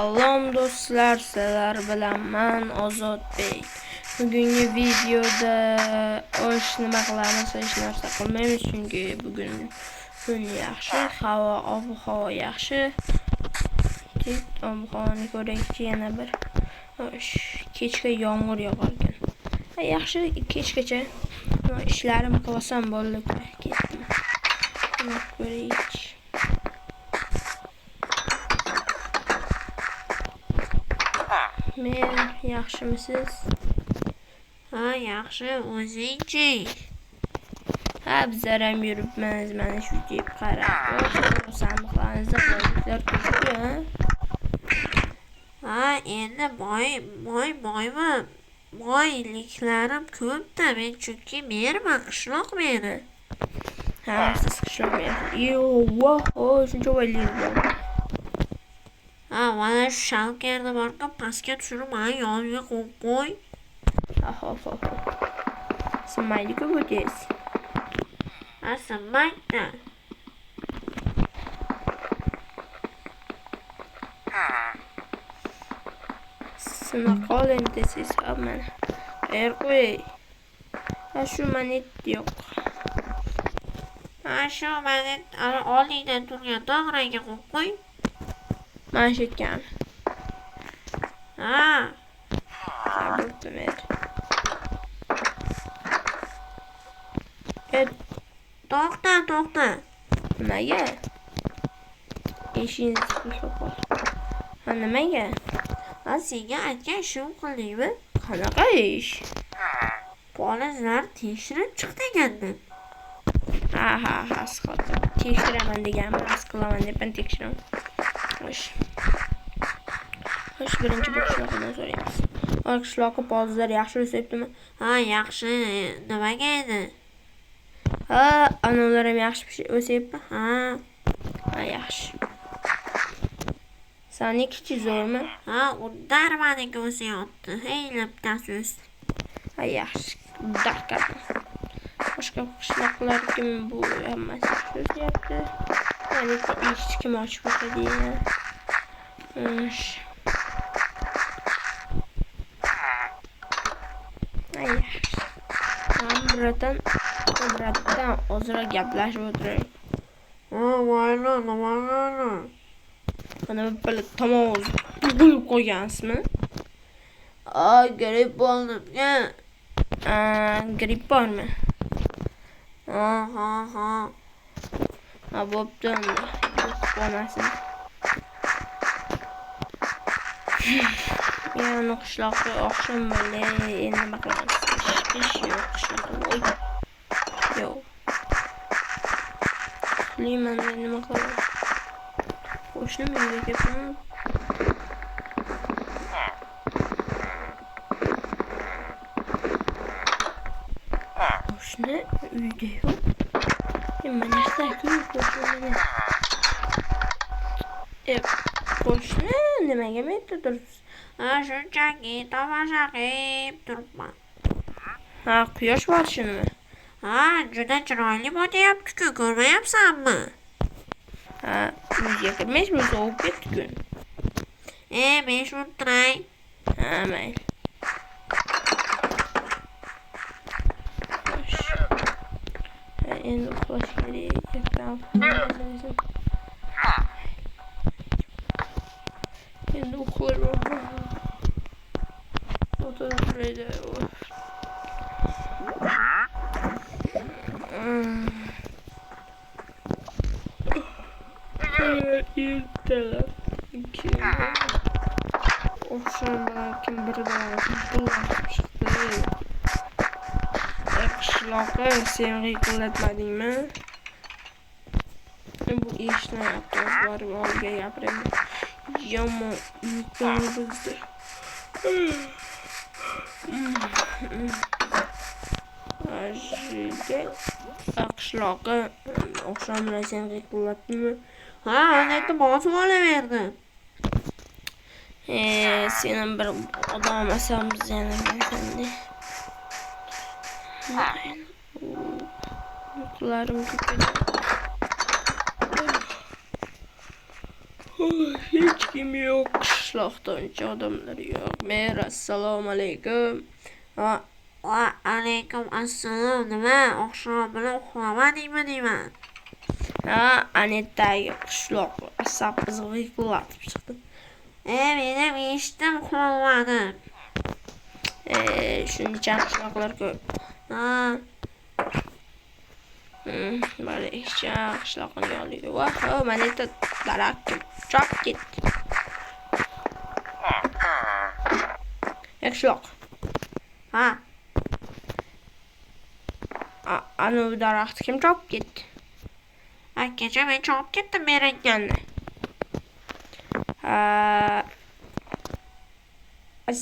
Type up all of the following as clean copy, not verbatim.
Salom do'stlar, sizlar bilan men Ozodbek. Bugungi videoda nima qilamiz, hech narsa qilmaymiz chunki bugun kun yaxshi, ob-havo yaxshi. Ob-havoni ko'raylik, yana bir kechga yomg'ir yog'ar ekan. Yaxshi, kechgacha ishlarim qilsam bo'ldi. Ketdim. Ko'raylik. Men yaxshimisiz? Ha, yaxshi, o'zingchi? Ha, bizlar ham yuribmiz, mana shu deb qarab. Sandiqlarimizda boyliklar ko'p-ku, ha? Ha, endi boymi? Boyliklarim ko'p-da, men chunki merman, qishloq meri. Ha, siz qishloq meri. Shuncha boylik bor. Ha, mana shu shalkarni borqa pastga tushirib, mani yoniga qo'yib qo'y. Sinmaydi-ku bu tez. Ha, sinmaydi. Sina qol endi siz mana. Qo'y. Ha, shu manet yo'q. Ha, shu manet oldingdan turgan tog'raga qo'yib qo'y. Mana shu ekan. Ha. Bo'pti mer. To'xta. Nimaga? Eshingizni ushlab qol. Ha, nimaga? Ha, senga aytgan ishim qildingmi? Qanaqa ish? Polizlar tekshirib chiq degandim. Ha, tekshiraman deganman, qilaman deb tekshiraman. Xo'sh, birinchi bir qishloqdan so'raymiz. Qishloqqa polizlar yaxshi o'sibdimi? Ha, yaxshi. Nimaga edi? Ha, anavlar ham yaxshi o'sibmi? Ha, yaxshi. Saniki zo'rmi? Ha, undan meniki o'syapti. Bittasi o'sdi. Ha, yaxshi. Daqqa. Boshqa qishloqlar kim bu hammasi o'syapti? Ya'ni hech kim ochib o'tadi. Bratan ozroq gaplashib o'tiraylik. Mayli. Mana bir tomoz qo'yib qo'ygansizmi? Gripp bo'ldim-ya. Gripp bormi? Ha. Ha, bo'pti unda. Bo'lmasin. Yani qishloqqa oqshom bo'ldi. Endi nima qilamiz? Ish yo'q qishloqda. Yo'q. Nima qilaman? Qo'shnim uyga ketaman. Qo'shni uyda yo'q. Mana shu qo'shni. Qo'shni nimaga metda turibsiz? Ha, shunchaki tomosha qilib turibman. Ha, quyosh botishimi? Ha, juda chiroyli bo'layapti-ku, ko'rmayapsanmi? Ha, uyga kirmaysiz, sovib ketdi-ku. 5 minut turay. Ha, mayli. Endi uxlash kerak. Endi uxlayman. O'tiraydi. Ertalab. Oqshom balkim birdan chiqdi. Qishloqqa sen qillatmadingmi? Bu ishni borib olga gapiraman. Yomon uyqum buzdi. Qishloqqa oqshomdan sen qillatdingmi? Ha, nega bosib olaverdi? Sen bir odam emasamiz yana sende. Uyqularim ketdi. Hech kim yo'q. Qishloqda uncha odamlar yo'q. Mer, assalomu alaykum. Ha, Va alaykum assalom. Nima oqshom bilan uxlamadingmi deyman. ha, anetdagi qishloq asab qizig'i qilatib chiqdi. Benim eshitdim uxlamadim. Shuncha qishloqlar ko'p. Ha, Bari qishloqni yoliga. Voh, mana yerda daraxt chop ketdi. Qishloq. ha. Ana bu daraxtni kim chop ketdi? Kecha men chopib ketdim berakkanni.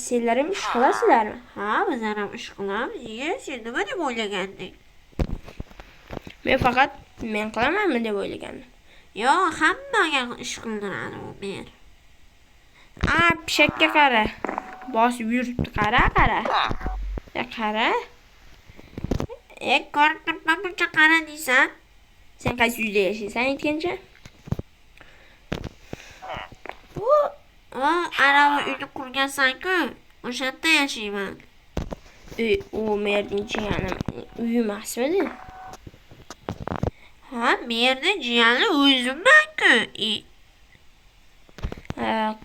Sizlar ham ish qilasizlarmi? Ha, bizlar ham ish qilamiz. Sen nima deb o'ylaganding? Men faqat men qilamanmi deb o'ylagandim. Yo'q, hammaga ish qildiradi u men. Pishakka qara. Bosib yuribdi, qara. Qara. Ko'rib turibman-buncha qara deysan. Sen qaysi uyda yashaysan aytgancha? Arava uyni qurgansan-ku. O'sha yerda yashayman. U merning jiyani uyi emasmidi? Ha, merni jiyani o'zimman-ku.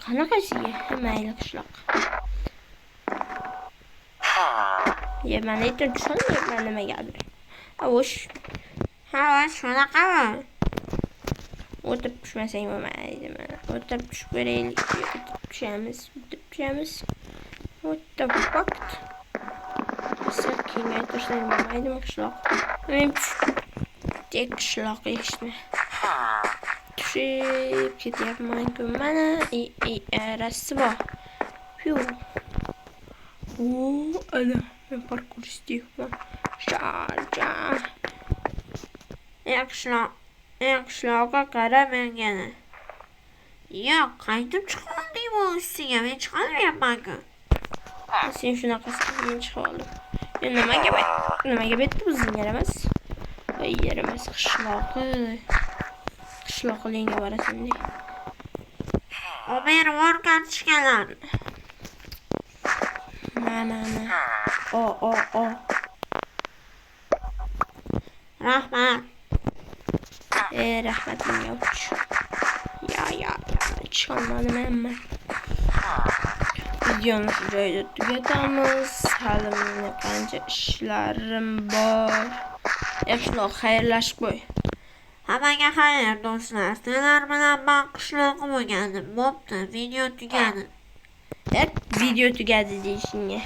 Qanaqasiga? Mayli qishloq. Mana aytib tushunmayman nimagadir. Shunaqami? O'tirib tushmasang bo'lmaydi. Mana o'tirib tushib ko'raylik. O'tirib tushamiz. O'tirib vaqt. Kengaytirib tursang bo'lmaydimi qishloq? Men tek qishloq eshitma. Tushib ketyapman-ku. Mana rasti bor. Ana men parkour istayapman. Qishloqqa qara mengani. Yo'q, qaytib chiqolmayman bu ustiga. Men chiqolmayapman-ku. Sen shunaqasiga men chiqib oldim. Nimaga betdi bizning yaramas? Yaramas qishloqliga borasan deb. O meni bor kartochkalar. Mana. O. Rahmat. Rahmatim yo'q. Ya, chiqolmadim hamma. Videoni shu joyda tugatamiz. Hali meni qancha ishlarim bor. Qishloq xayrlashib qo'y. Hammaga xayr do'stlar. Sizlar bilan men qishloqqa bo'lgandim. Bo'pti, video tugadi. Video tugadi deyishingga.